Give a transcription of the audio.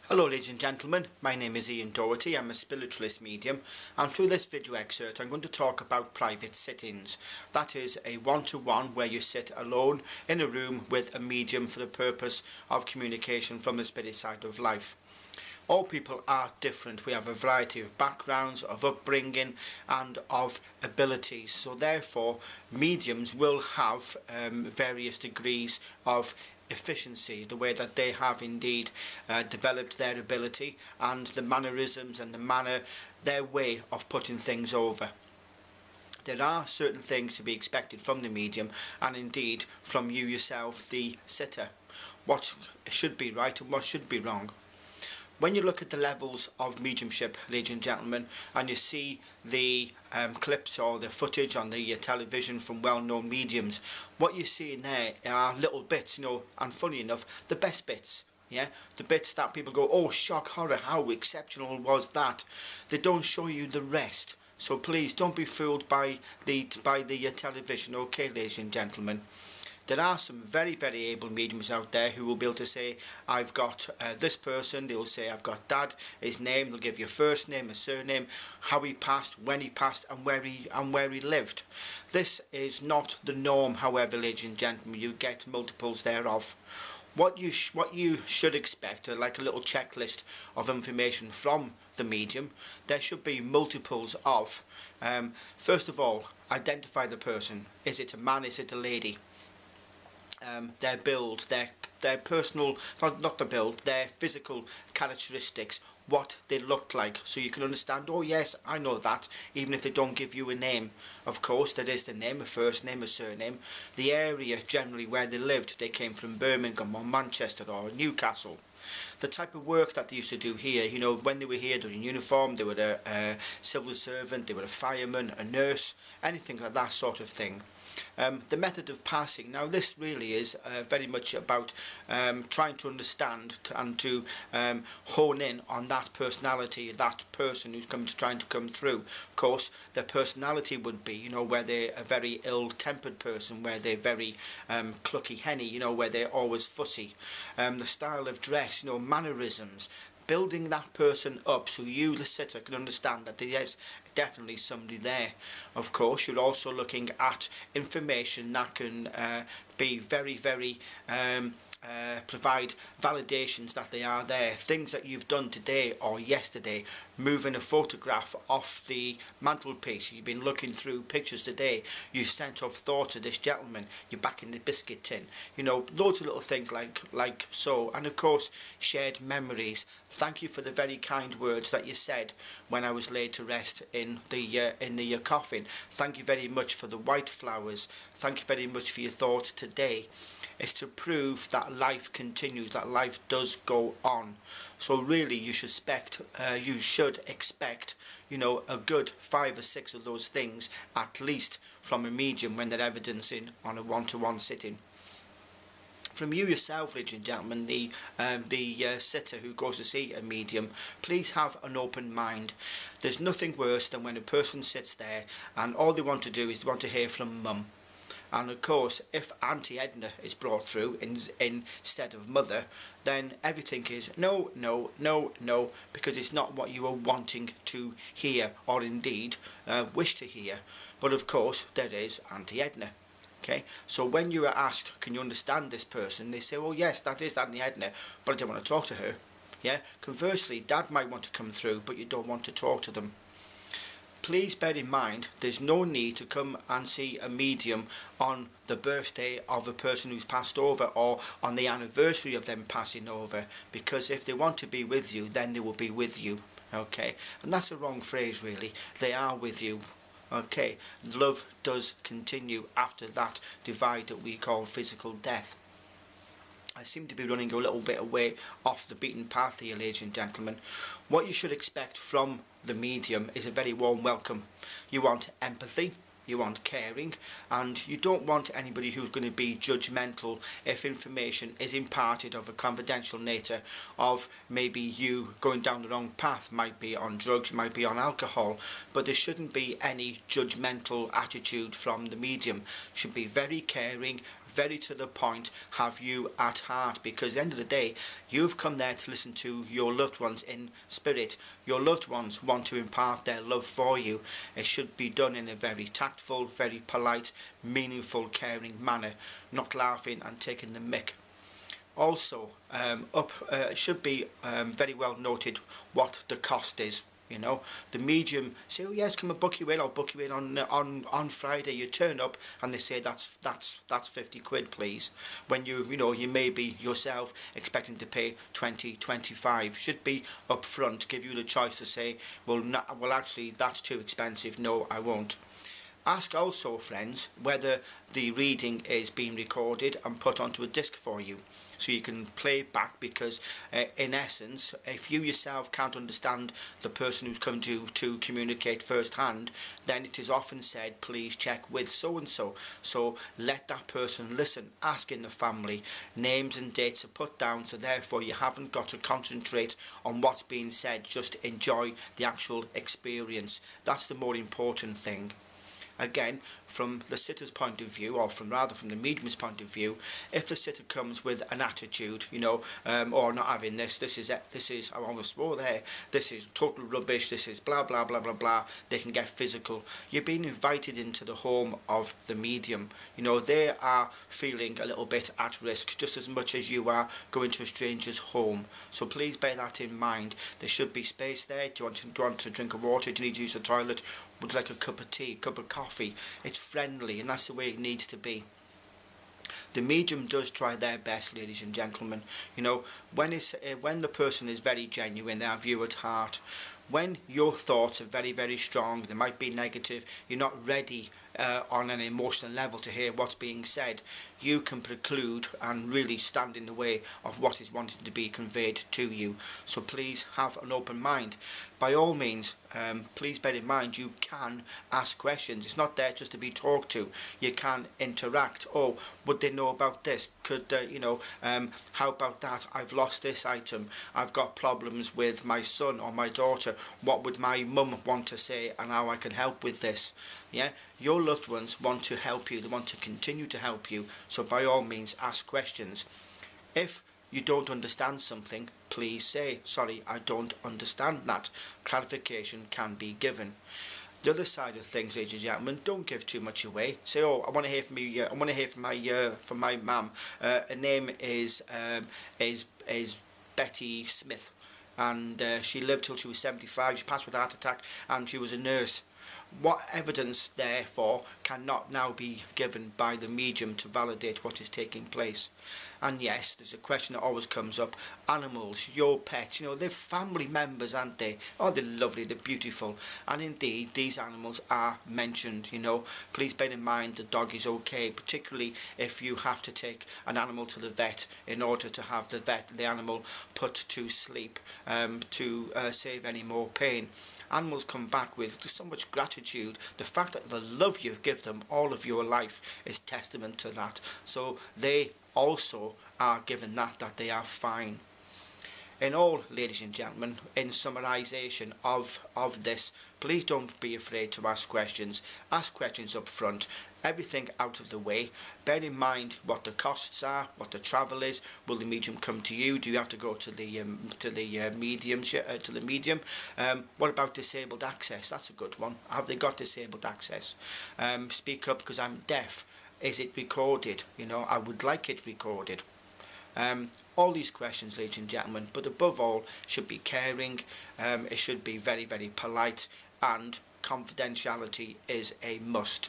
Hello ladies and gentlemen, my name is Ian Doherty. I'm a spiritualist medium, and through this video excerpt I'm going to talk about private sit-ins. That is a one-to-one where you sit alone in a room with a medium for the purpose of communication from the spirit side of life. All people are different. We have a variety of backgrounds, of upbringing and of abilities. So therefore mediums will have various degrees of efficiency, the way that they have indeed developed their ability and the mannerisms and their way of putting things over. There are certain things to be expected from the medium and indeed from you yourself, the sitter. What should be right and what should be wrong. When you look at the levels of mediumship, ladies and gentlemen, and you see the clips or the footage on the television from well-known mediums, what you see in there are little bits, and funny enough, the best bits. Yeah, the bits that people go, oh, shock, horror, how exceptional was that? They don't show you the rest. So please don't be fooled by the television, okay, ladies and gentlemen. There are some very, very able mediums out there who will be able to say, I've got this person. They'll say, I've got Dad, his name. They'll give you a first name, a surname, how he passed, when he passed, and where he lived. This is not the norm, however, ladies and gentlemen. You get multiples thereof. What you should expect, like a little checklist of information from the medium, there should be multiples of. First of all, identify the person. Is it a man? Is it a lady? Their build, their personal, not the build, their physical characteristics, what they looked like, so you can understand, oh yes, I know that, even if they don't give you a name. Of course, there is the name, a first name, a surname, the area generally where they lived. They came from Birmingham or Manchester or Newcastle. The type of work that they used to do here, when they were here, they were in uniform, they were a civil servant, they were a fireman, a nurse, anything like that sort of thing. The method of passing. Now this really is very much about trying to understand and to hone in on that personality, that person who's trying to come through. Of course, their personality would be, where they're a very ill-tempered person, where they're very clucky henny, where they're always fussy. The style of dress, mannerisms. Building that person up so you, the sitter, can understand that there is definitely somebody there. Of course, you're also looking at information that can be very, very provide validations that they are there. Things that you've done today or yesterday, moving a photograph off the mantelpiece, you've been looking through pictures today, you sent off thoughts of this gentleman, you're back in the biscuit tin, loads of little things like so. And of course, shared memories. Thank you for the very kind words that you said when I was laid to rest in the coffin. Thank you very much for the white flowers. Thank you very much for your thoughts today. It's to prove that life continues, that life does go on. So really you should expect, a good 5 or 6 of those things at least from a medium when they're evidencing on a one-to-one sitting. From you yourself, ladies and gentlemen, the sitter who goes to see a medium, please have an open mind. There's nothing worse than when a person sits there and all they want to do is they want to hear from mum. And of course, if Auntie Edna is brought through instead of mother, then everything is no, no, no, no, because it's not what you are wanting to hear or indeed wish to hear. But of course, there is Auntie Edna. Okay, so when you are asked, can you understand this person? They say, well, yes, that is Auntie Edna, but I don't want to talk to her. Yeah. Conversely, Dad might want to come through, but you don't want to talk to them. Please bear in mind, there's no need to come and see a medium on the birthday of a person who's passed over or on the anniversary of them passing over, because if they want to be with you, then they will be with you. Okay, and that's a wrong phrase really. They are with you. Okay, love does continue after that divide that we call physical death. I seem to be running a little bit away off the beaten path here, ladies and gentlemen. What you should expect from the medium is a very warm welcome. You want empathy, you want caring, and you don't want anybody who's going to be judgmental if information is imparted of a confidential nature, of maybe you going down the wrong path, might be on drugs, might be on alcohol, but there shouldn't be any judgmental attitude from the medium. Should be very caring, very to the point, have you at heart, because at the end of the day, you've come there to listen to your loved ones in spirit. Your loved ones want to impart their love for you. It should be done in a very tactful, very polite, meaningful, caring manner, not laughing and taking the mick. Also, it should be very well noted what the cost is. You know, the medium say, "Oh yes, come and book you in. I'll book you in on Friday." You turn up and they say that's 50 quid, please. When you know you may be yourself expecting to pay 20, 25. Should be upfront. Give you the choice to say, "Well, well, actually, that's too expensive. No, I won't." Ask also, friends, whether the reading is being recorded and put onto a disc for you, so you can play it back, because in essence, if you yourself can't understand the person who's come to communicate firsthand, then it is often said, please check with so-and-so. So let that person listen. Ask in the family. Names and dates are put down, so therefore you haven't got to concentrate on what's being said. Just enjoy the actual experience. That's the more important thing. Again, from the sitter's point of view, or from the medium's point of view, if the sitter comes with an attitude, you know, or not having this is I almost swore there, this is total rubbish, this is blah blah blah blah blah, they can get physical. You're being invited into the home of the medium. You know, they are feeling a little bit at risk, just as much as you are going to a stranger's home. So please bear that in mind. There should be space there. Do you want to drink a water? Do you need to use the toilet? Would you like a cup of tea, cup of coffee? It's friendly, and that's the way it needs to be. The medium does try their best, ladies and gentlemen. You know, when the person is very genuine, they have you at heart. When your thoughts are very, very strong, they might be negative, you're not ready on an emotional level to hear what's being said, you can preclude and really stand in the way of what is wanting to be conveyed to you. So please have an open mind. By all means, please bear in mind, you can ask questions. It's not there just to be talked to. You can interact. Oh, would they know about this? Could how about that? I've lost this item. I've got problems with my son or my daughter. What would my mum want to say, and how I can help with this? Yeah, your loved ones want to help you. They want to continue to help you. So by all means, ask questions. If you don't understand something, please say, sorry, I don't understand that. Clarification can be given. The other side of things, ladies and gentlemen, don't give too much away. Say, oh, I want to hear from you. I want to hear from my mum. Her name is Betty Smith, and she lived till she was 75. She passed with a heart attack, and she was a nurse. What evidence, therefore, cannot now be given by the medium to validate what is taking place? And yes, there's a question that always comes up. Animals, your pets, you know, they're family members, aren't they? Oh, they're lovely, they're beautiful. And indeed, these animals are mentioned, you know. Please bear in mind the dog is okay, particularly if you have to take an animal to the vet in order to have the animal put to sleep to save any more pain. Animals come back with so much gratitude. The fact that the love you give them all of your life is testament to that. So they also are given that they are fine. In all, ladies and gentlemen, in summarisation of this, please don't be afraid to ask questions. Ask questions up front. Everything out of the way. Bear in mind what the costs are, what the travel is. Will the medium come to you? Do you have to go to the medium? What about disabled access? That's a good one. Have they got disabled access? Speak up because I'm deaf. Is it recorded? You know, I would like it recorded. All these questions, ladies and gentlemen, but above all, should be caring. It should be very, very polite, and confidentiality is a must.